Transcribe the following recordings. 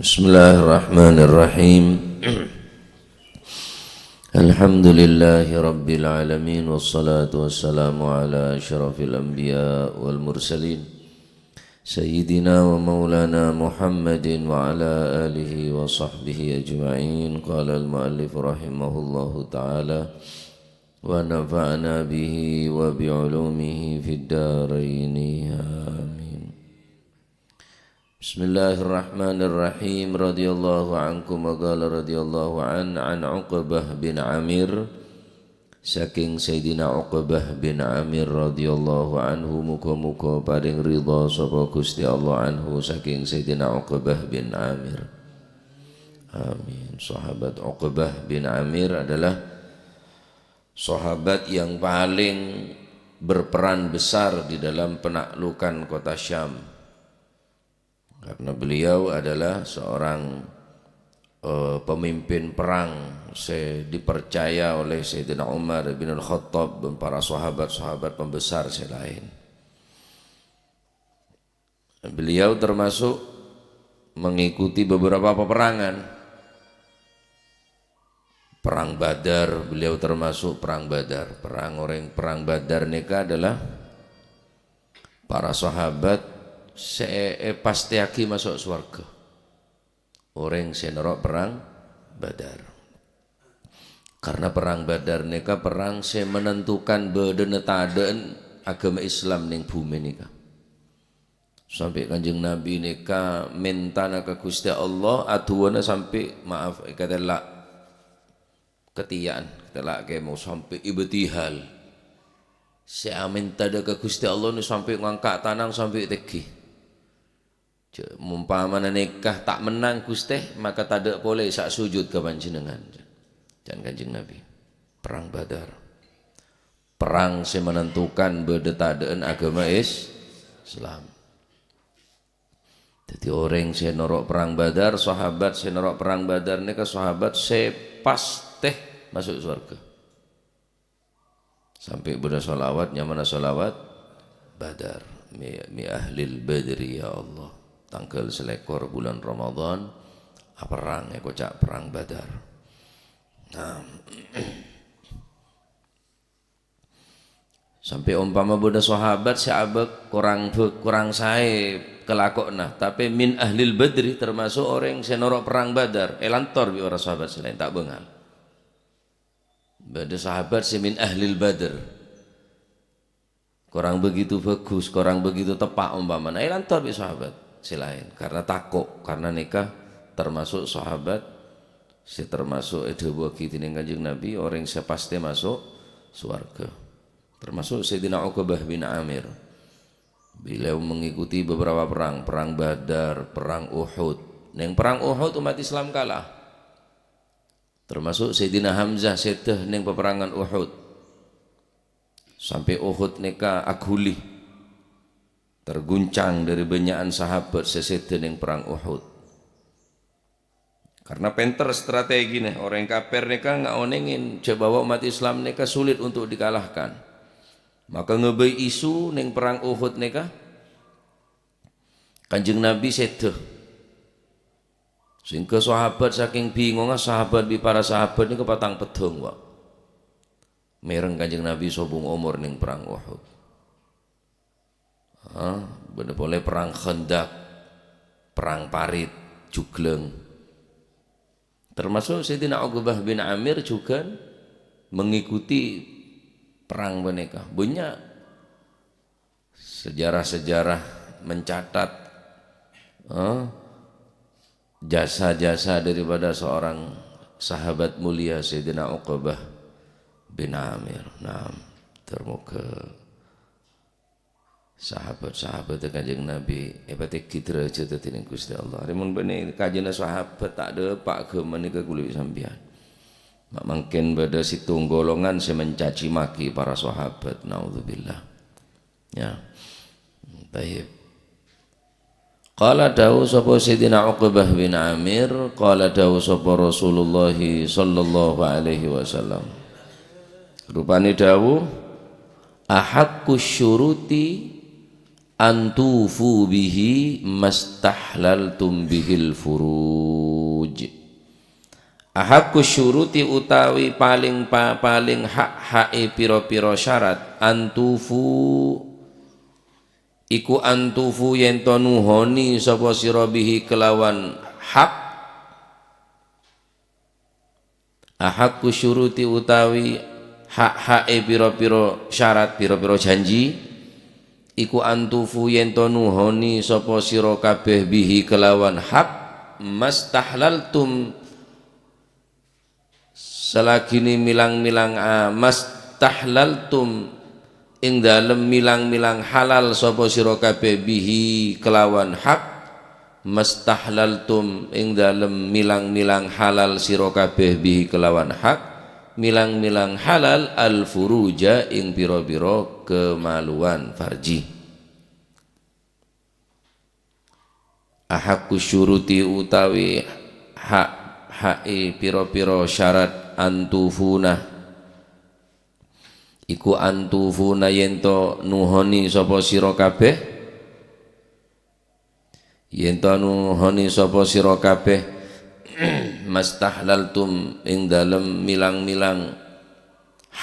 Bismillahirrahmanirrahim. Alhamdulillahi rabbil alamin, wassalatu wassalamu ala asyrafil anbiya wal mursalin sayyidina wa maulana Muhammadin wa ala alihi wa sahbihi ajma'in. Qala al-muallif rahimahullahu ta'ala wa nafa'na bihi wa bi'ulumihi fid daraini amin. Bismillahirrahmanirrahim. Radhiyallahu ankum wa qala radhiyallahu an Uqbah bin Amir, saking Sayyidina Uqbah bin Amir radhiyallahu anhu, muga-muga paring ridha sapa Gusti Allah anhu saking Sayyidina Uqbah bin Amir. Amin. Sahabat Uqbah bin Amir adalah sahabat yang paling berperan besar di dalam penaklukan kota Syam, karena beliau adalah seorang pemimpin perang dipercaya oleh Sayyidina Umar bin Al-Khattab dan para sahabat-sahabat pembesar selain. Beliau termasuk mengikuti beberapa peperangan. Perang Badar, beliau termasuk perang Badar. Perang Badar neka adalah para sahabat pasti aki masuk surga. Orang senerok perang Badar. Karena perang Badar neka perang menentukan bedenetaden agama Islam ning bumi neka. Sampai Kanjeng Nabi neka mintana ke Gusti Allah aduana sampai maaf katelak ketiaan katelak ke mau sampai ibtihal. Saya minta ke Gusti Allah ni sampai ngangkat tanang sampai tegi. Mumpamana nikah tak menang Gusti, maka tak boleh sak sujud ke panjenengan. Dan Kanjeng Nabi perang Badar, perang menentukan bedetadaan agama Islam. Jadi orang norok perang Badar, sahabat norok perang Badar ni ke sahabat pasti masuk surga. Sampai beda solawat, nyamana solawat Badar, mi ahlil badri ya Allah. Tanggal selekor bulan Ramadan perang kocak perang Badar. Nah, sampai umpama boda sahabat kurang sae kelakokna, tapi min ahlil badri termasuk orang senorok perang Badar elantor bi orang sahabat selain tak bengal. Boda sahabat min ahlil badr kurang begitu bagus, kurang begitu tepat umpama elantor bi sahabat selain, karena takut, karena nikah termasuk sahabat termasuk edhewa kiting Kanjeng Nabi, orang pasti masuk surga. Termasuk Sayyidina Uqbah bin Amir. Beliau mengikuti beberapa perang Badar, perang Uhud. Neng perang Uhud umat Islam kalah. Termasuk Sayyidina Hamzah sedeh neng peperangan Uhud. Sampai Uhud neka aghuli, terguncang dari banyakan sahabat seseden yang perang Uhud. Karena penter strategi nih, orang kafir neka nggak onengin coba umat Islam neka sulit untuk dikalahkan. Maka ngebei isu neng perang Uhud neka Kanjeng Nabi sedeh. Sehingga sahabat saking bingungnya sahabat para sahabat ini kepatang pedong wak. Mereng Kanjeng Nabi sobung umur neng perang Uhud. Boleh perang Khandaq, perang Parit, Jugleng. Termasuk Sayyidina Uqbah bin Amir juga mengikuti perang mereka. Banyak sejarah-sejarah mencatat jasa-jasa daripada seorang sahabat mulia Sayyidina Uqbah bin Amir. Nah, termoga sahabat-sahabat Kanjeng Nabi hebatnya kita cerita dengan Gusti Allah. Rimun benih kajian sahabat tak ada pak ke menikah kulit sambian. Mak mungkin pada situ golongan mencaci maki para sahabat. Naudzubillah. Ya, baik. Qala dawu sapa Sayyidina Uqbah bin Amir, qala dawu sapa Rasulullah sallallahu alaihi wasallam. Rupane dawu ahakku syuruti antufu bihi mastahlaltum bihil furuj. Ahakku syuruti utawi paling hak piro-piro syarat antufu iku antufu yen to nuhoni sapa sira bihi kelawan hak. Ahakku syuruti utawi hak piro-piro syarat piro-piro janji iku antufu yen to nuhoni sapa sira kabeh bihi kelawan hak mastahlaltum selagini milang-milang mastahlaltum ing dalem milang-milang halal sapa sira kabeh bihi kelawan hak mastahlaltum ing dalem milang-milang halal sira kabeh bihi kelawan hak milang-milang halal al furuja ing pira-pira kemaluan farji. Ahakku syuruti utawi hak pira-pira syarat antufuna iku antufuna yento nuhoni sapa sira kabeh yento nuhoni sapa sira kabeh mastahlaltum ing dalem milang-milang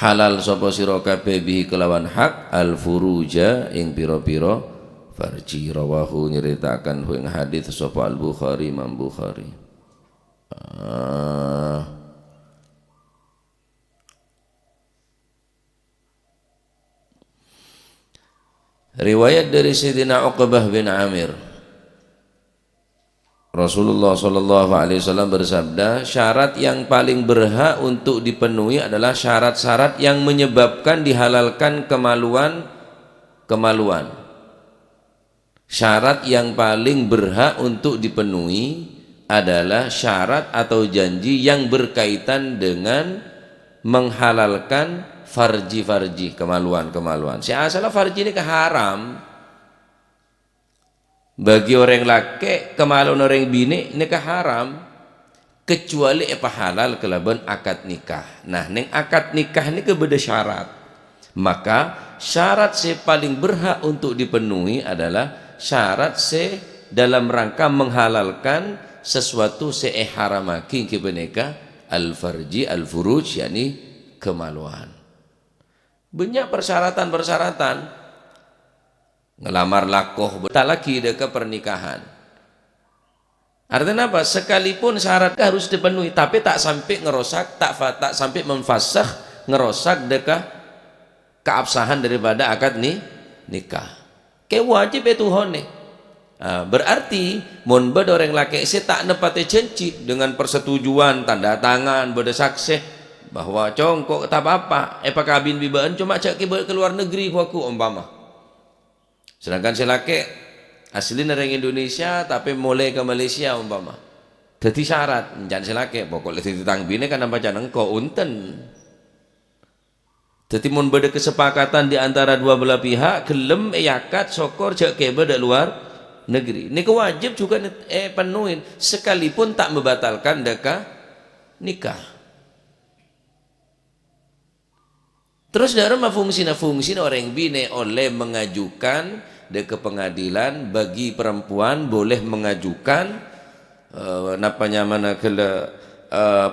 halal sapa sira kabeh bihi kelawan hak al furuja ing pira-pira farji. Rawahu nyeritakan ing hadis sapa al Bukhari Imam Bukhari. Riwayat dari Sayyidina Uqbah bin Amir, Rasulullah sallallahu alaihi wasallam bersabda, syarat yang paling berhak untuk dipenuhi adalah syarat-syarat yang menyebabkan dihalalkan kemaluan. Syarat yang paling berhak untuk dipenuhi adalah syarat atau janji yang berkaitan dengan menghalalkan farji kemaluan. Seasalah farji ini haram bagi orang laki, kemaluan orang bini ini haram kecuali apa halal kelaban akad nikah. Nah, neng akad nikah ini beda syarat. Maka syarat paling berhak untuk dipenuhi adalah syarat dalam rangka menghalalkan sesuatu haramaki kebeneka al farji al furuj yakni kemaluan. Banyak persyaratan ngelamar lakoh tak lagi dekat pernikahan. Artinya apa? Sekalipun syarat harus dipenuhi tapi tak sampai ngerosak, tak sampai memfasakh ngerosak dekat keabsahan daripada akad nikah. Kayak wajib itu hone. Berarti mun beda orang laki tak nepati janji dengan persetujuan tanda tangan beda saksi bahwa congkok tak apa kabin bibaan cuma cak ke luar negeri aku umpama. Sedangkan si laki asli orang Indonesia tapi mulai ke Malaysia umpama. Jadi syarat jangan si laki pokoknya ditang bini kan nampak jangan engkau unten. Jadi mun beda kesepakatan di antara dua belah pihak gelem yakat sokor cak kebe luar negeri. Ini wajib juga penuhin sekalipun tak membatalkan deka nikah. Terus dalam fungsi orang bine oleh mengajukan ke pengadilan bagi perempuan boleh mengajukan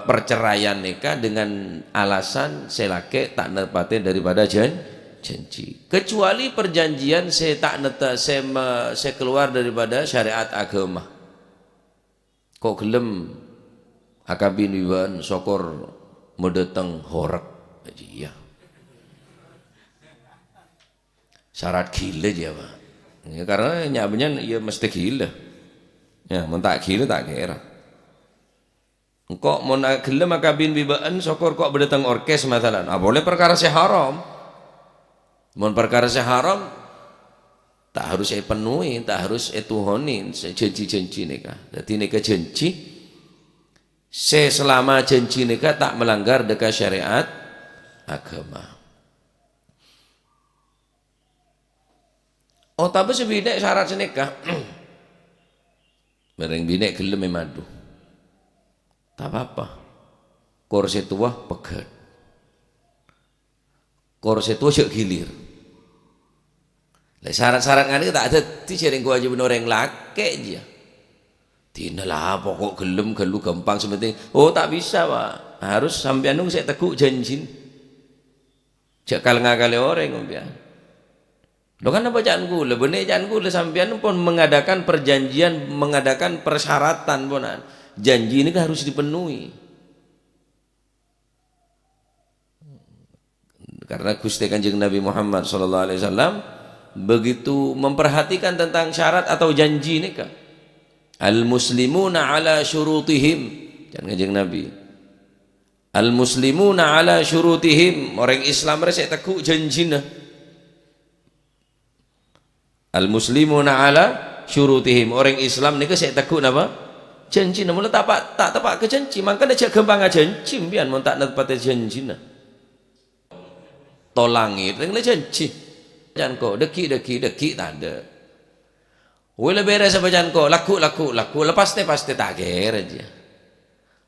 perceraian nikah dengan alasan selake tak nepatin daripada janji. Kecuali perjanjian saya keluar daripada syariat agama. Kok gelem akabin wiwan sokor medeteng horek aja ya. Syarat gila aja Pak. Ya, karena nyabanya ya mesti gila. Ya, mun tak gila tak kira. Engkau mun gelem akabin bibaan sokor kok berdatang orkes masalah. Boleh perkara haram. Mun perkara haram tak harus penuhi, tak harus tuhonin janji-janji nikah. Jadi nikah janji selama janji nikah tak melanggar dekat syariat agama. Oh tapi sebinek syarat nikah bareng binek gelem madu tak apa korse tua pegat korse tua syak gilir Lah syarat-syarat ngene tak ada ti sering kewajiban orang laki aja. Tinalah pokok gelem gelu gampang sementing. Oh tak bisa Pak. Harus sampean nung saya teguk janji. Jak kalengakale orang sampean. Lo kan bacaan kula, bener bacaan kula sampean pun mengadakan perjanjian, mengadakan persyaratan ponan. Janji ini kan harus dipenuhi. Karena Gusti Kanjeng Nabi Muhammad SAW begitu memperhatikan tentang syarat atau janji nikah. Al-muslimuna ala syurutihim, jangan Kanjeng Nabi. Al-muslimuna ala syurutihim, orang Islam resek teguh janjina. Al-muslimuna ala syurutihim, orang Islam nikah sek teguh napa? Janji. Namun tak tepak ke janji, makanya aja gampang janji pian mun tak nepati janjina. Tolangit dengan janji. Jangan kau deki tak ada. Wala beres apa jangan kau laku lepas pasti tak kira aja.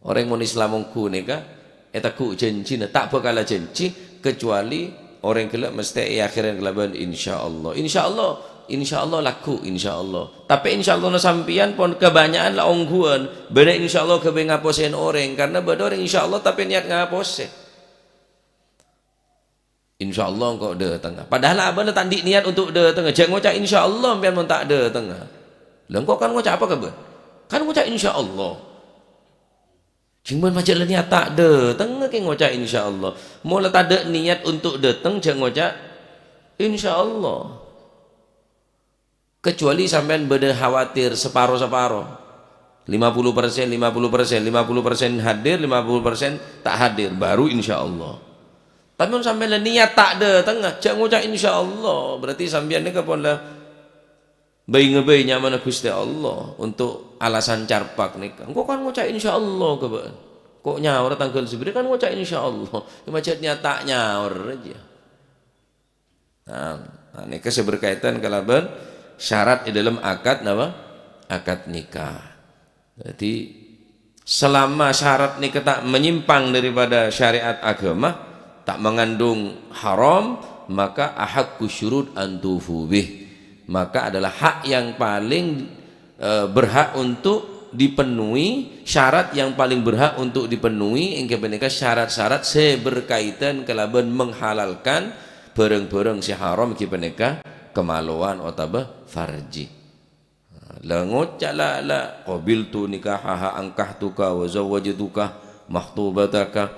Orang mun Islam mungku nikah etaku janji tak bakal janji kecuali orang kelak mesti akhiran kelaban insyaallah. Insyaallah laku insyaallah. Tapi insyaallah na sampian pun kebanyakan lah ongguan. Beda insyaallah kebe ngapusin orang karena beda orang insyaallah tapi niat ngapusin. InsyaAllah engkau de tengah. Padahal abang tak niat untuk de tengah. Jangan ngucap insyaAllah biar mun tak de tengah. Lah engkau kan ngucap apa ke? Kan ngucap insyaAllah. Cuma macam niat tak de tengah ke ngucap insyaAllah. Mula tak ada niat untuk datang jangan ngucap insyaAllah. Kecuali sampean beda khawatir separuh-separuh. 50% hadir, 50% tak hadir baru insyaallah. Tapi sampai niat tak ada tengah, jangan ngucap insyaallah. Berarti sampean ni kapon lah bayi nyaman Gusti Allah untuk alasan carpak ni. Engkau kan ngucap insyaallah ke ba? Kok nyaur tanggal sebenarnya kan ngucap insyaallah. Macam tak nyaur aja. Nah, ini berkaitan kalaban syarat di dalam akad apa? Akad nikah. Jadi selama syarat nikah tak menyimpang daripada syariat agama, tak mengandung haram, maka ahakku syurut antufu bih, maka adalah hak yang paling berhak untuk dipenuhi, syarat yang paling berhak untuk dipenuhi engke menika syarat-syarat seberkaitan kelaban menghalalkan barang-barang si haram ki menika kemaluan atau farji. La ngucap la qabiltu nikahaha ankahtuka wa zawwajtuka mahtubataka.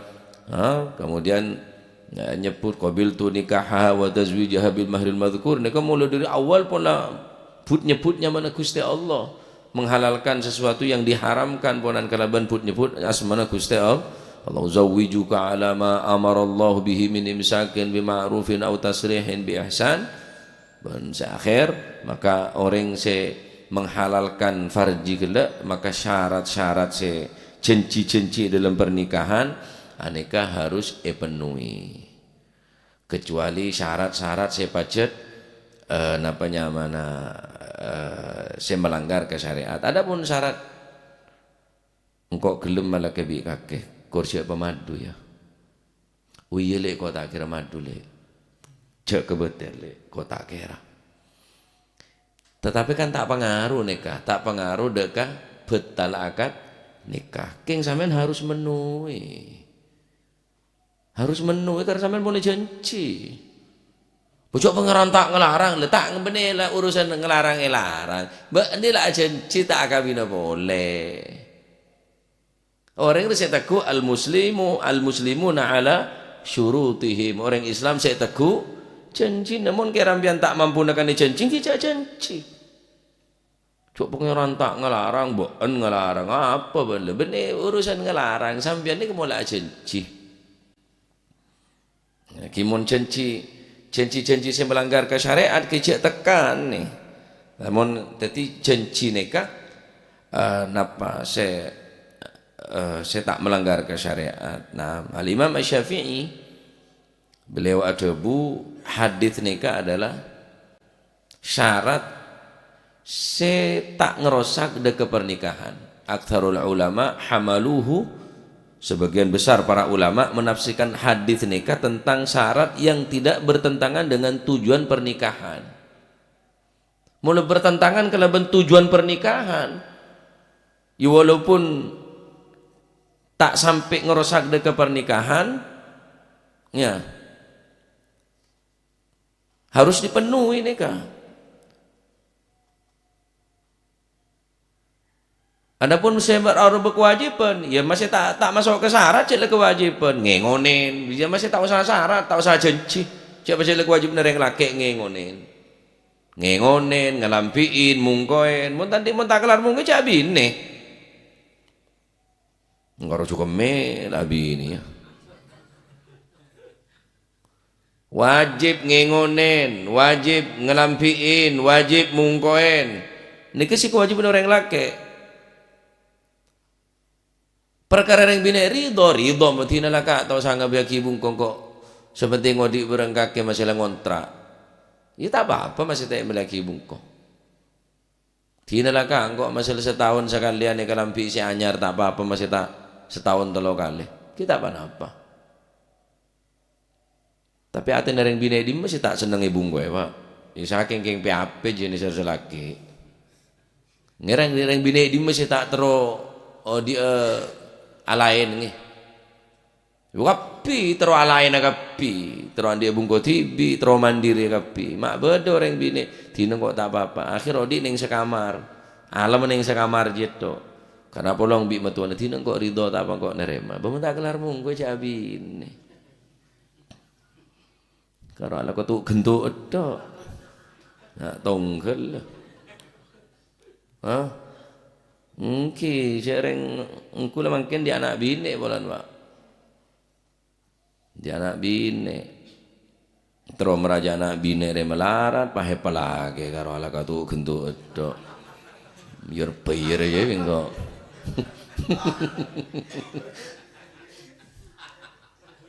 Kemudian nyebut qabiltu nikahaha wa tazwijaha bil mahril madhkur. Nika mulai dari awal pun lah nyebutnya mana Gusti Allah menghalalkan sesuatu yang diharamkan ponan kalaban nyebut asmana Gusti Allah. Allah zawwijuka ala ma amara Allah bihi min imsakin bi ma'rufin aw tasrihin bi ihsan. Dan seakhir maka orang se menghalalkan farji kelak, maka syarat-syarat se janji-janji dalam pernikahan aneka harus penuhi, kecuali syarat-syarat saya pacet saya melanggar ke syariat. Adapun syarat engkau gelem malah kebi kakek kursi pemadu ya, uye le kau tak kira madu le, cek kebetel le kau tak kira. Tetapi kan tak pengaruh nikah, tak pengaruh dekah betal akad nikah. King sampean harus menuhi. Harus menuhi karena sampean boleh janji. Bocok pengerantak ngelarang, letak ngebenela urusan ngelarang. Mbak inilah janji tak kawin boleh. Orang itu saya teguh al-muslimuna ala syurutihim. Orang Islam saya teguh janji, namun kerambian tak mampu nakani janji, kita janji. Cok pengerantak ngelarang, boen ngelarang apa bener urusan ngelarang sampean ini kemula janji. Kimun janji saya melanggar ke syariat kejak tekan nih. Namun tadi janji nikah napa saya tak melanggar ke syariat. Nah, Al-Imam Asy-Syafi'i beliau adabu hadis nikah adalah syarat saya tak ngerosak de kepernikahan. Aktsarul ulama hamaluhu, sebagian besar para ulama menafsirkan hadis nikah tentang syarat yang tidak bertentangan dengan tujuan pernikahan. mulai bertentangan kelaban tujuan pernikahan. Ya walaupun tak sampai ngerusak ke pernikahan, ya harus dipenuhi nikah. Adapun saya berkewajiban, ya masih tak masuk ke syarat cek kewajiban ngengonin, ya masih tak usah syarat, tak usah janji. Cek masih kewajiban orang laki ngengonin, ngalampiin, mungkoin, mun tadi mun tak kelar mungkin cak bine. Enggak cukup bini ya. Wajib ngengonin, wajib ngelampiin, wajib mungkoin. Niki sih kewajiban orang laki. Perkara yang bina ridho mati nalaka atau sangga biaki bungkong kok seperti ngodik berengkake masalah ngontrak. Ya tak apa-apa masih tak melaki bungkong. Tinalaka kok masalah setahun sekalian ya kalampi si anyar tak apa-apa masih tak setahun telo kali. Kita apa-apa. Tapi aten yang bina di masih tak seneng ibu gue pak. Ya saking keng PAP jenis laki. Ngerang bina di masih tak tero alain nih. Kapi terus alain kapi, terus dia bungko tibi, terus mandiri kapi. Mak bedo orang bini, tina kok tak apa-apa. Akhir odi neng sekamar, alam neng sekamar jito. Karena polong bi metuan tina kok ridho tak apa kok nerema. Bamu tak kelar mungko cabin. Kalau ala kau tu gentuk itu, nak tonggel. Hah? Mungkin sering engkau lah makin dia anak bini bulan pak, dia anak bini, terus meraja anak bini re melarat, pahe pelage karo ala katu gentuk itu, biar payir aja bingko.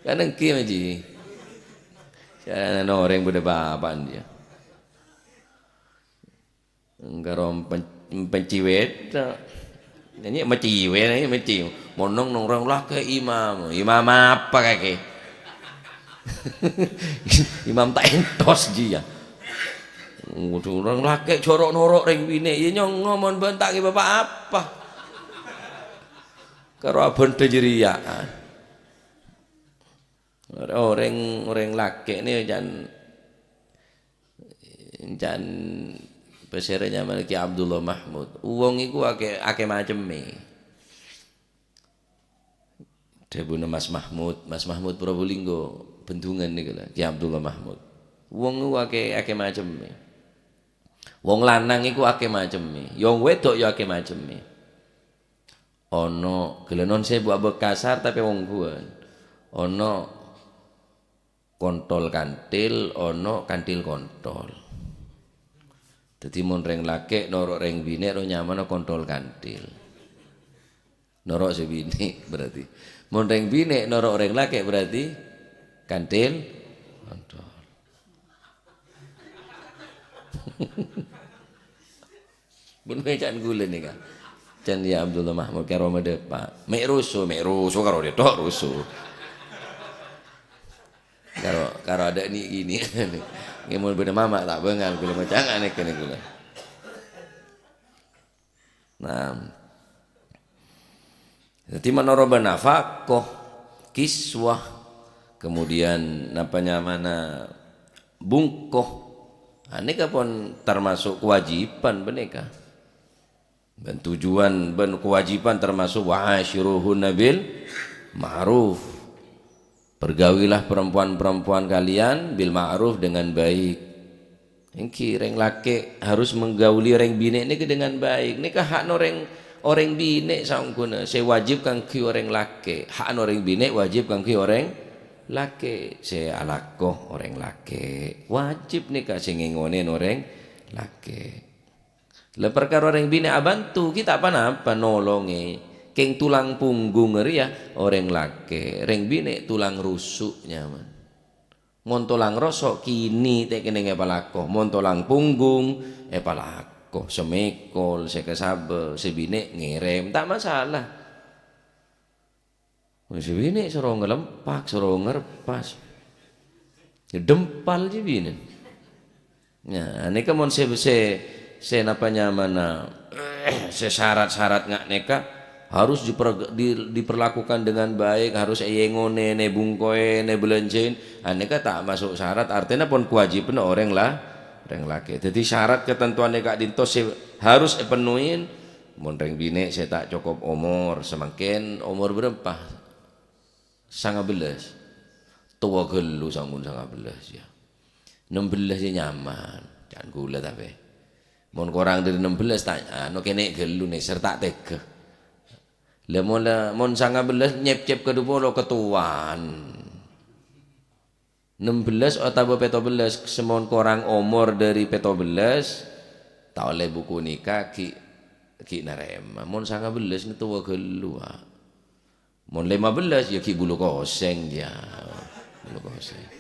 Kan engkau maji, saya orang bude bapan dia, engkau penciwet. Ini meciwe nih meciw, monong nongkrong lah ke imam apa kake? Imam tak entos dia. Orang laki corok norok ring bini, ya nyong ngomong bentak ke bapak apa? Karo abon tejeriaan. Orang laki ini jan peserenya Maliki Abdullah Mahmud. Uang iku ake maceme. Debune Mas Mahmud Probolinggo bendungan niku lho, Ki Abdullah Mahmud. Wong iku ake maceme. Wong lanang iku ake maceme. Wong wedok ya ake maceme. Ono gelenon sebu kasar tapi wong kuwen. Ono kontol kantil, ono kantil kontol. Jadi mon reng laki norok reng bini ro nyaman kontol kantil. Norok sebini berarti. Mon reng bini norok reng laki berarti kantil kontol. Bun mecan gula nih kan. Can ya Abdullah Mahmud karo mede Pak. Mek rusuh karo dia tok rusuh. Karo ada nih gini. Ngemul bener mama tak bengal gula macam aneh kene gula. Nah, jadi menoroba nafkah, kiswah, kemudian mana bungkoh, ini pun termasuk kewajiban benika. Dan tujuan ben kewajiban termasuk wa'asyiruhunna bil ma'ruf. Pergaulilah perempuan-perempuan kalian bil ma'ruf dengan baik. Engki reng laki harus menggauli reng bini ini dengan baik. Ini hak orang bini saungkuna. Saya wajib kangki orang laki. Hak orang bini wajib kangki orang laki. Saya alakoh orang laki. Wajib nih kasih ngengonin orang laki. Lah perkara orang bini abantu kita apa nolongi. Keng tulang punggung ya orang laki, reng bini tulang rusuk nyaman. Mon tulang rosok kini tek kene ngepalako, mon tulang punggung palako, semekol, sekesabe, sebine ngerem tak masalah. Sebine suruh ngelempak, suruh ngerpas. Dempal je bini. Ya, ini kan mon se senapanya mana sesyarat-syarat ngak nikah harus diperlakukan dengan baik, harus ngone ne bungkoe ne belenjain. Nikah tak masuk syarat, artinya pun kewajiban orang laki. Jadi syarat ketentuan nikah dintos harus penuhin. Mun reng bini saya tak cukup umur, semakin umur berapa? 19. Tua gelu sampun 19 ya. 16 ya nyaman, jangan gula tapi. Mun kurang dari 16 tanya, no kene gelu nih serta tega. Lah mun 19 nyep-nyep kedua ketuaan. 16 atau 17 semon kurang umur dari 17 tak oleh buku nikah ki narema. Mun 19 ni tua gelu. Mun 15 ya ki bulu koseng dia. Bulu koseng.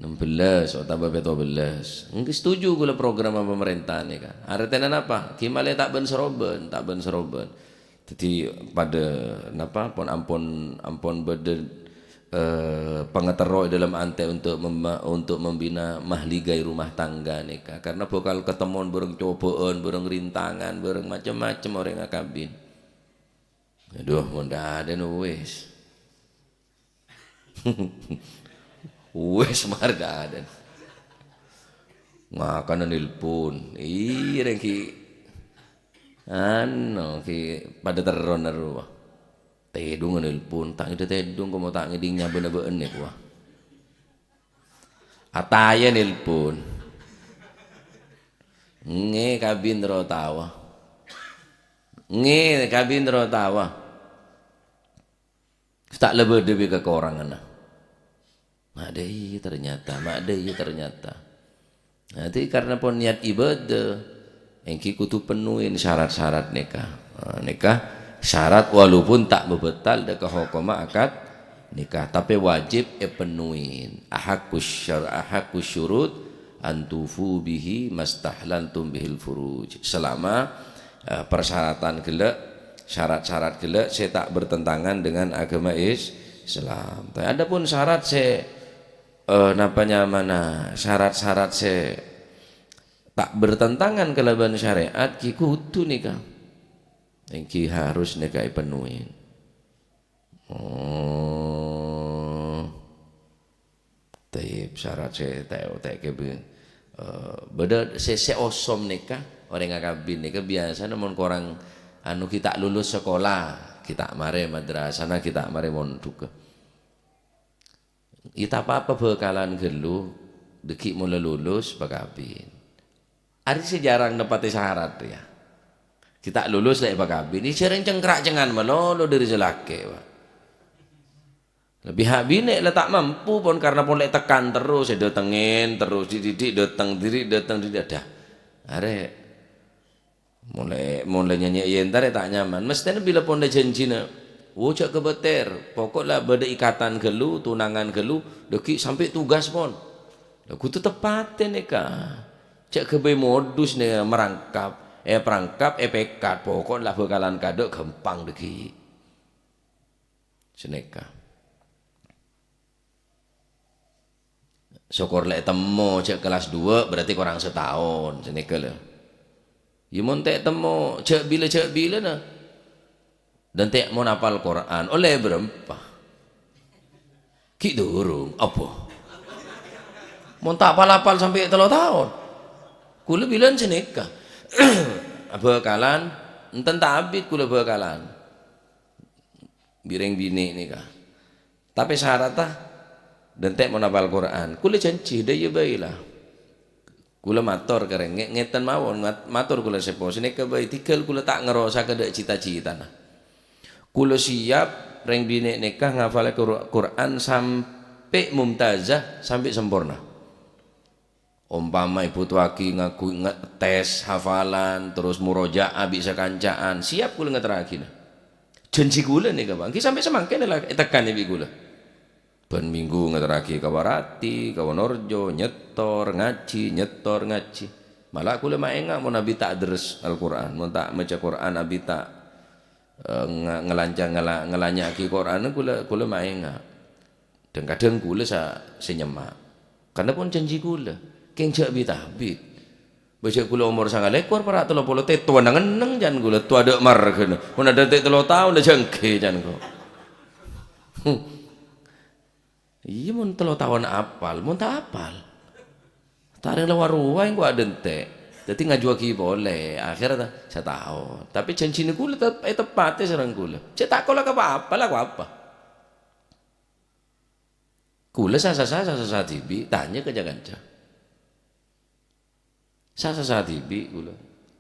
16 atau 17. Mungkin setuju gula program pemerintah nih kan. Artinya apa? Kimale tak ben seroben. Jadi pada napa ampun bede pengetero dalam ante untuk membina mahligai rumah tangga nih kan. Karena bakal ketemuan bareng cobaan, bareng rintangan, bareng macam-macam orang akabin. Aduh, mudah ada wis. Wes marga ada. Makanan nelpon. Reng ki ki pada terron-terron. Tedung nelpon, tak ide tedung komo tak ngiding nyaben-nyaben nek wah. Ataya nelpon. Nge kabin ro tawa. Tak lebih debi kekurangan nah. Mak dei ternyata. Nanti karena pun niat ibadah, engki kudu penuhin syarat-syarat nikah. Nikah syarat walaupun tak bebetal dek hukuma akad nikah, tapi wajib penuhin. Ahakkus syurut antufu bihi mastahlantum bihil furuj. Selama persyaratan gelek, syarat-syarat gelek saya tak bertentangan dengan agama Islam. Tapi ada pun syarat saya syarat-syarat saya tak bertentangan kelaban syariat ki kudu nikah. Ki harus nikah penuhin. Tapi syarat saya tak beda saya osom nikah orang ngakabin nikah biasa namun korang kita lulus sekolah kita mare madrasah kita mare monduka. Kita apa bekalan gelu deki mulai lulus bakabin. Ari sejarang nepati syarat ya. Kita lulus lek bakabin. Ini sering cengkrak cengan melolo dari selake. Lebih habine lah tak mampu pun karena pun lek tekan terus datengin terus dididik datang diri ada. Are mulai nyanyi entar tak nyaman. Mestinya bila pun ada janjina. Cak kebeter, pokoklah beda ikatan gelu, tunangan gelu, deki sampai tugas pun. Aku tu tepatin nikah. Cak kebe modus nih merangkap, perangkap, pekat, pokoklah bekalan kadok gampang deki. Seneka. Syukur lek temu cak kelas 2 berarti kurang setahun, seneka lah. Ya montek temu cak bila nah. Dan tak mau hafal Quran oleh berapa? Ki durung apa? Mau tak hafal sampai 3 tahun. Kula bilang seneka. Bekalan enten tak habis kula bekalan. Bireng bini nikah. Tapi syaratah dan tak mau hafal Quran. Kula janji daya baiklah. Kula matur kereng ngeten mawon matur kula sepo seneka bae tikel kula tak ngerosa kedek cita-cita nah. Kula siap reng bini nikah ngafal Quran sampai mumtazah sampai sempurna. Umpama ibu tuaki ngaku tes hafalan terus murojaah bisa kancaan siap kula ngeteraki. Janji kula nih Bang. Ki sampai semangkene lah tekan ibu kula. Ben minggu ngeteraki kawarati, kawanorjo nyetor ngaji. Malah kula maenga mun nabi tak deres Al-Qur'an, mun tak maca Qur'an nabi tak ngelanyaki Quran kula maenga. Dan kadang kula sa senyemak. Karena pun janji kula, keng jak bitabit. Baca kula umur 9 ekor para 30 tetua nang jan kula tua dek mar kena. Mun ada tek 3 tahun dah jengke jan kok. Iya mun 3 tahun apal, mun tak apal. Taring luar ruah yang gua dentek. Jadi ngajuaki boleh. Akhirnya saya tahu. Tapi janji ni kula tepatnya serang kula. Saya tak kula apa-apa lah apa. Kula sasa tibi tanya ke jangan-jangan. Sasa tibi kula.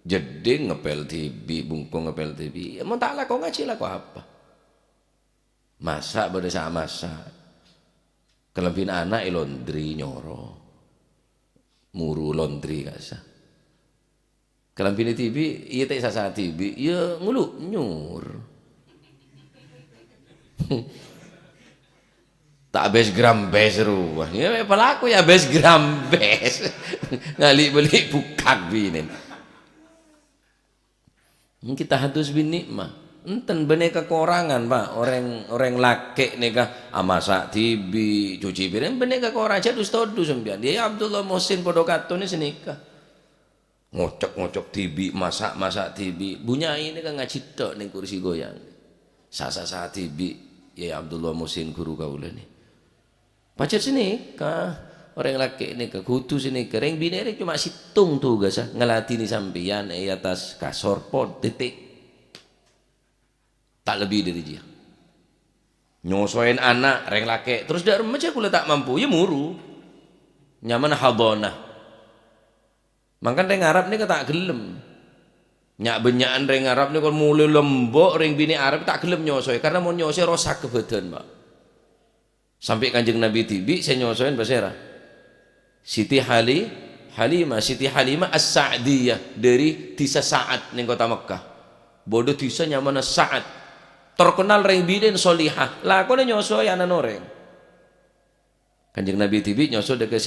Jeding ngepel tibi, bungkung ngepel tibi. Ya, mau tak lah kau ngaji lah kau apa. Masak berdesa masak. Kelebihan anak laundry nyoro. Muru laundry kasa. Kelebihan tibi, iya tak sasa tibi, iya ngulu nyur. Tak habis gram bes ruah. Ya pelaku ya habis gram bes. Ngali beli bukak binin. Kita hadus bini mah. Enten benih kekurangan pak. Orang laki nikah amasak tibi cuci piring benih kekurangan aja dus sembilan. Dia Abdullah Muhsin Podokato ini senikah. Ngocok tibi masak tibi. Bunyai ini kan ngaji tok ning kursi goyang. Sasa tibi ya Abdullah Muhsin guru kaula nih. Pacar sini kah orang laki ini ke kutu sini kering bini cuma situng tuh guys ngelatih nih sampian atas kasor pot titik tak lebih dari dia nyosoin anak reng laki terus dari remaja kula tak mampu ya muru nyaman hadonah makan reng Arab ini tak gelem nyak benyaan reng Arab ini kalau mulai lembok reng bini Arab tak gelem nyosoi karena mau nyosoi rosak kebetulan pak. Sampai Kanjeng Nabi tibi saya nyosoin bahasa Siti Halimah As-Sa'diyah dari Disa Sa'ad ning kota Mekah. Bodoh disa nyaman Sa'ad. Terkenal reng biden solihah. Lakone nyoso ya anak noreng. Kanjeng Nabi tibi nyoso dekat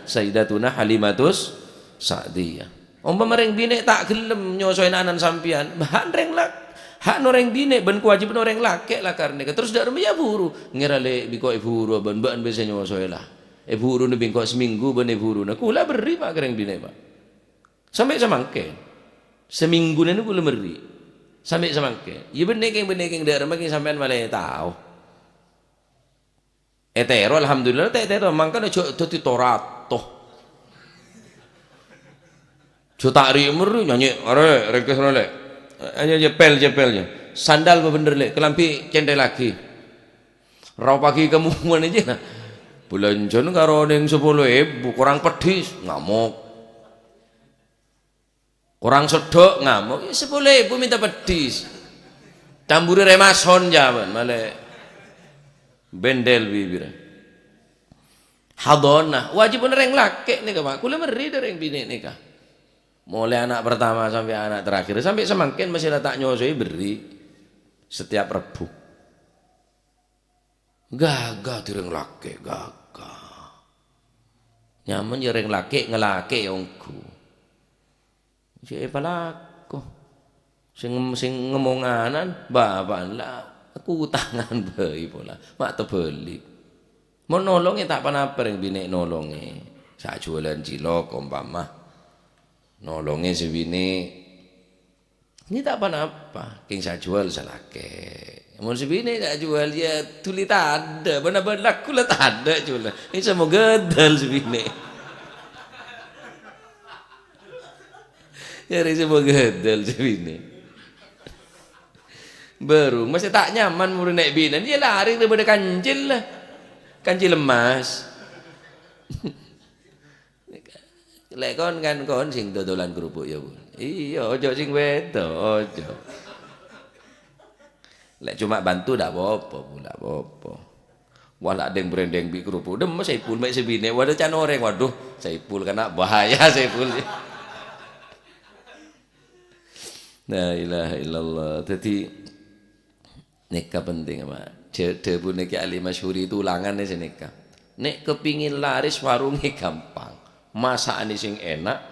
Sayyidatuna Halimatus Sa'diyah. Umpama reng bine tak gelem nyosoin anan sampian, bahan reng lak hak noreng bine ben kewajiban noreng laki lah karena terus dak ya buru ngerale biko buru ben ban biasa nyosoe lah buru ne bingko seminggu ben buru nah kula beri pak kereng bine pak sampai semangke seminggu ne kula beri sampai semangke ya benekeng dak remeng sampean malah tahu etero alhamdulillah etero mangkane aja dadi torato jo takri mer nyanyi are rekes role hanya jepelnya sandal bener le kelampi cendel lagi raw pagi kemuan aja nah belanjon karo ning 10.000 kurang pedis ngamuk kurang sedok ngamuk ya 10.000 minta pedis tamburi remason jaman malah bendel bibir hadonah wajib bener yang laki nih Pak kula meri dereng bini nikah mulai anak pertama sampai anak terakhir sampai semakin masih tak nyosoi beri setiap Rebu gagah direng laki gagah nyaman direng laki ngelaki yongku si pelaku sing ngomonganan bapak lah aku tangan bayi pola mak tebeli mau nolongnya tak apa-apa yang bini nolongnya saya jualan cilok umpama nolongnya si bini ini tak apa-apa king saya jual salake mau si bini tak jual ya tuli tak ada benar-benar laku lah tak ada jual ini sama gedal si bini ya semua gedal si bini baru masih tak nyaman murid naik bini dia lari daripada kancil lah kancil emas lek kon kan kon sing dodolan kerupuk ya Bu. Iya, ojo sing wedo, ojo. Lek cuma bantu ndak apa-apa, Bu, ndak apa-apa. Wala deng brandeng bi kerupuk, dem Saipul mek sebine, waduh can oreng, waduh, Saipul kena bahaya Saipul. La ilaha illallah. Jadi nikah penting apa? Debu nikah Ali Masyhuri itu ulangan nih nikah. Nek kepingin laris warungnya gampang. Masakane sing enak,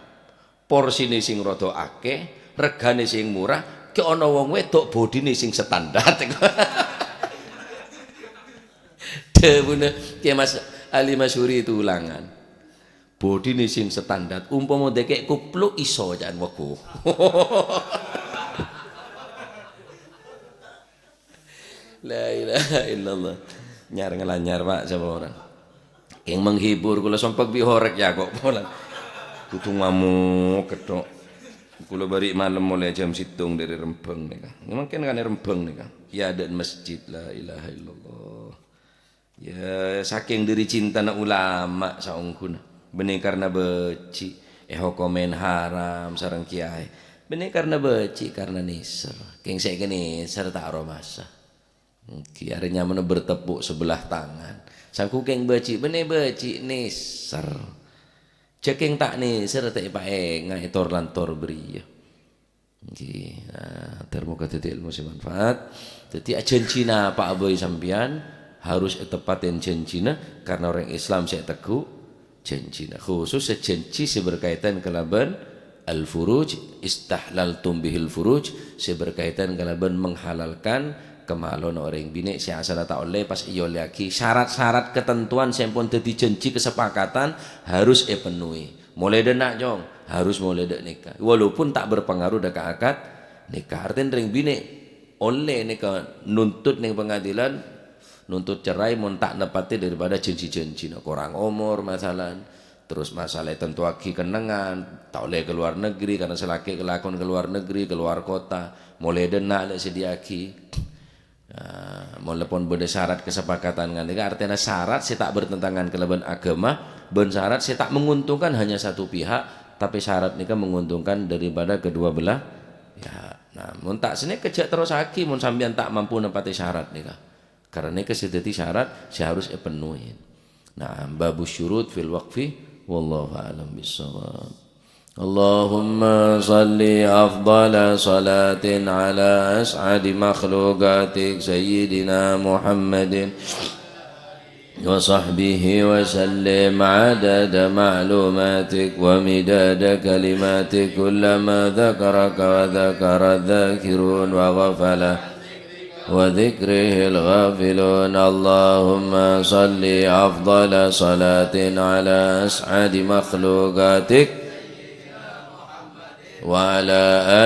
porsine sing rada akeh, regane sing murah, ki ana wong wedok bodine sing standar. Dewune Ki Mas Ali Masyhuri itu ulangan. bodine sing standar umpama dekek kupluk iso jan wego. La ilaha illallah. Nyar ngelanyar Pak sama orang. Yang menghibur kula sompak bihorek ya kok pola. Kudu ngamuk ketok. Kula bari malam mulai jam 7 dari Rembang nika. Mungkin kan Rembang nika. Ya ada masjid la ilaha illallah. Ya saking diri cinta na ulama saungkuna. Benih karena beci komen haram sareng kiai. Benih karena beci karena niser. Keng saya niser tak aromasa. Kiarinya mana bertepuk sebelah tangan. Sangku keng beci benih beci niser. Ceking tak niser tak pae ngai tor lantor beri. Nggih, termuka titik ilmu manfaat. Jadi janjina Pak Aboy sampean harus tepatin janjina karena orang Islam saya teguh janjina. Khusus janji berkaitan kelaban al-furuj istahlaltum bihil furuj berkaitan kelaban menghalalkan kemalon orang bini saya asal tak oleh pas iyo lagi syarat-syarat ketentuan sempun dadi janji kesepakatan harus penuhi. Mulai denak jong harus mulai dek nikah walaupun tak berpengaruh dak akad nikah. Artinya ring bini oleh nikah nuntut ning pengadilan nuntut cerai mun tak nepati daripada janji-janji kurang umur masalah terus masalah tentu aki kenangan tak oleh keluar negeri karena selaki kelakon keluar negeri keluar kota mulai denak lek sediaki. Walaupun beda syarat kesepakatan kan artinya syarat saya tak bertentangan kelaban agama ben syarat saya tak menguntungkan hanya satu pihak tapi syarat nikah menguntungkan daripada kedua belah ya. Nah mun tak sini kejak terus aki mun sampean tak mampu nepati syarat nikah karena nikah sedeti syarat saya harus penuhin. Nah babus syurut fil waqfi wallahu a'lam bissawab. Allahumma salli afdala salatin ala as'adi makhluqatik sayyidina Muhammadin wa sahbihi wa sallim adada ma'lumatik wa midada kalimatik kullama dhakaraka wa dhakara dhakirun wa ghafala wa dhikrihil ghafilun. Allahumma salli afdala salatin ala as'adi makhluqatik وعلى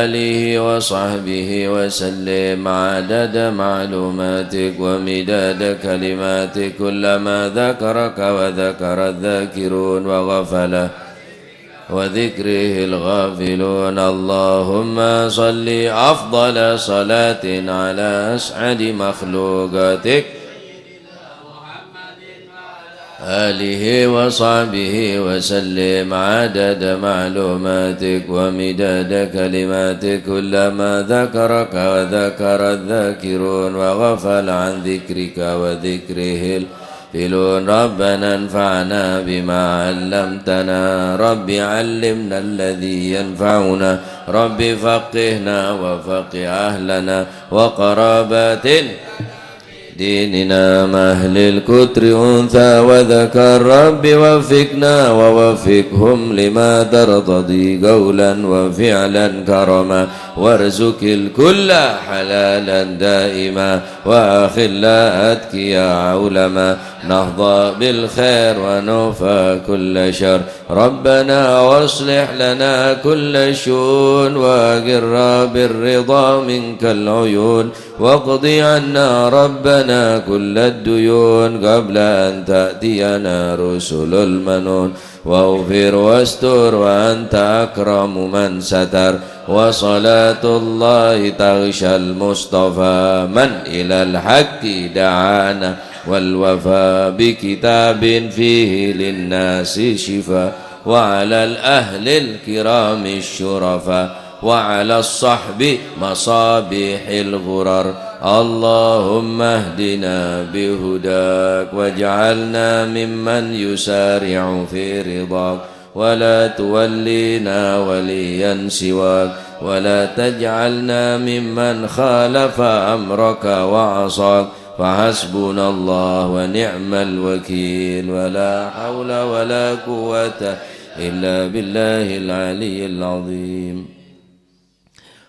آله وصحبه وسلم عدد معلوماتك ومداد كلماتك كلما ذكرك وذكر الذاكرون وغفله وذكره الغافلون. اللهم صل أفضل صلاة على أسعد مخلوقاتك آله وصحبه وسلم عدد معلوماتك ومداد كلماتك كلما ذكرك وذكر الذاكرون وغفل عن ذكرك وذكره الغافلون. ربنا انفعنا بما علمتنا رب علمنا الذي ينفعنا رب فقهنا وفقه أهلنا وقرابات ديننا مهل الكتر أنثى وذكر رب وفقنا ووفقهم لما ترتضي قولا وفعلا كرما وارزق الكل حلالا دائما وأخلا أتقيا علما نهضى بالخير ونوفى كل شر. ربنا واصلح لنا كل شؤون وأقر بالرضا منك العيون واقضي عنا ربنا كل الديون قبل أن تأتينا رسل المنون واغفر واستر وأنت أكرم من ستر. وصلاة الله تغشى المصطفى من إلى الحق دعانا والوفاء بكتاب فيه للناس شفاء وعلى الأهل الكرام الشرفاء وعلى الصحب مصابيح الغرر. اللهم اهدنا بهداك واجعلنا ممن يسارع في رضاك ولا تولينا وليا سواك ولا تجعلنا ممن خالف أمرك وعصاك. فحسبنا الله ونعم الوكيل ولا حول ولا قوة إلا بالله العلي العظيم.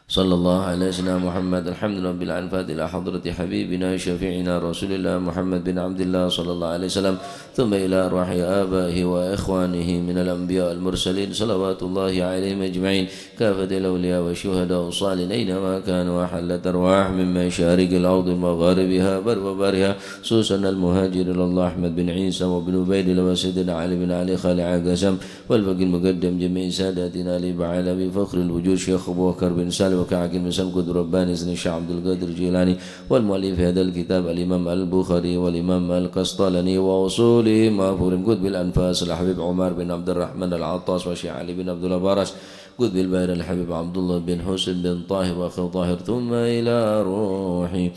صلى الله على سيدنا محمد. الحمد لله بالعنفات إلى حضرة حبيبنا شفيعنا رسول الله محمد بن عبد الله صلى الله عليه وسلم، ثم إلى أرواح آبائه وإخوانه من الأنبياء المرسلين صلوات الله عليهم أجمعين، كافة الأولياء والشهداء والصالحين أينما كانوا، وحلت أرواح من مشارق الأرض ومغاربها بر وبرها، خصوصا المهاجر إلى الله أحمد بن عيسى وابن عبيد الله وسيدنا علي بن علي خالع قسم، والفقيه المقدم جميع ساداتنا علي بعلوي فخر الوجود شيخ أبو بكر بن سالم وكعك بن سلم قد رباني سن الشيخ عبد القادر الجيلاني، والمؤلف هذا الكتاب الإمام البخاري والإمام القسطلاني وأصوله مغفور قد بالأنفاس الحبيب عمر بن عبد الرحمن العطاس وشيخ علي بن عبد الله بارش قد بالباهر الحبيب عبد الله بن حسن بن طاهر وأخي طاهر، ثم إلى روحي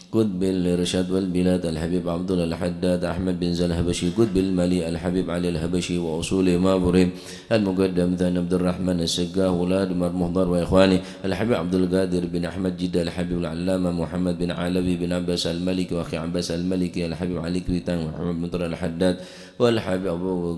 قطب الإرشاد والبلاد الحبيب عبد الله الحداد أحمد بن زل الهبشي، قطب الملي الحبيب علي الهبشي وأصول مابرهم المقدم ثاني عبد الرحمن السقاه ولاد مرمهضر وإخواني الحبيب عبد القادر بن أحمد جدة الحبيب العلامة محمد بن علوي بن عباس الملكي وأخي عباس الملكي الحبيب علي كويتان ومحمد بن طارق الحداد والحبيب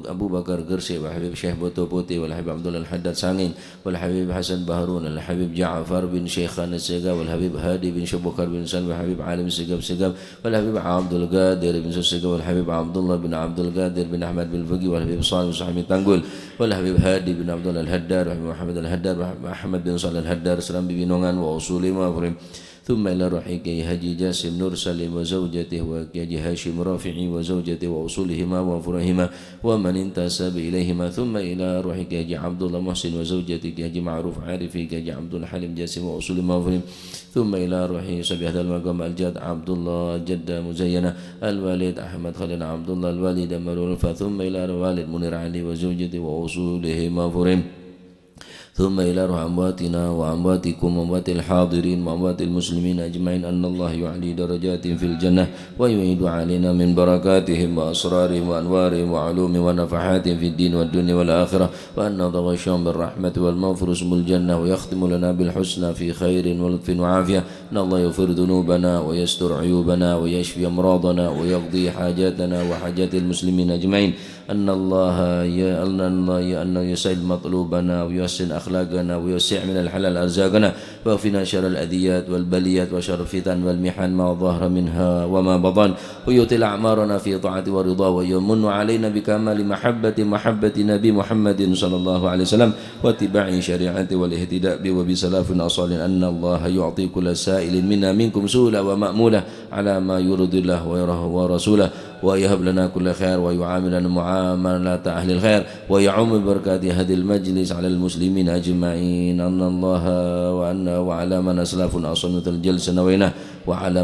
أبو بكر قرشي والحبيب شيخ بوتو بوتي والحبيب عبد الله الحداد سانين والحبيب حسن بهرون الحبيب جعفر بن شيخان السقاه والحبيب هادي بن شبكر بن سلم والحبيب عالم سقاب والحبيب عبد القادر بن سقاب والحبيب عبد الله بن عبد القادر بن أحمد بن الفقي والحبيب صالح بن صاحب تنقل والحبيب هادي بن عبد الله الهدار والحبيب محمد الهدار وأحمد بن صالح الهدار سلام بنونgan وأصول مافرم، ثم إلى روحي كي هجي جاسم نور سليم وزوجته وكي هاشم رافعي وزوجته وأصولهما وفرهما ومن انتسب إليهما، ثم إلى روحي كي عبد الله محسن وزوجته كي معروف عارفي كي عبد الحليم جاسم وأصولهما وفرهم، ثم إلى روحي صبي هذا المقام الجاد عبد الله جدة مزينة الوالد أحمد خليل عبد الله الوالد مرورفة، ثم إلى الوالد منير علي وزوجته وأصولهما وفرهم، ثم إلى روح أمواتنا وأمواتكم وأموات الحاضرين وأموات المسلمين أجمعين أن الله يعلي درجات في الجنة ويعيد علينا من بركاتهم وأسرارهم وأنوارهم وعلومهم ونفحات في الدين والدنيا والآخرة، وأن نتغشهم بالرحمة والمغفرة اسم الجنة، ويختم لنا بالحسنى في خير ولطف وعافية، أن الله يغفر ذنوبنا ويستر عيوبنا ويشفي أمراضنا ويقضي حاجاتنا وحاجات المسلمين أجمعين، أن الله يسهل مطلوبنا ويحسن أخلاقنا ويوسع من الحلال أرزاقنا، ويغفنا شر الأذيات والبليات وشر الفتن والمحن ما ظهر منها وما بطن، ويطيل أعمارنا في طاعة ورضا، ويمن علينا بكمال محبة نبي محمد صلى الله عليه وسلم واتباع شريعته والاهتداء به وبسلاف أصال، أن الله يعطي كل سائل منا منكم سؤلا ومأمولا على ما يرضي الله ورسوله، ويهب لنا كل خير ويعاملنا معاملة أهل الخير، ويعم بركات هذا المجلس على المسلمين أجمعين، أن الله وعلى ما نسلف أصنة الجلسة نوينا وعلى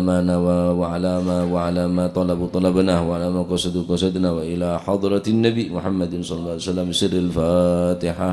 ما طلبناه وعلى ما قصدنا، وإلى حضرة النبي محمد صلى الله عليه وسلم سر الفاتحة.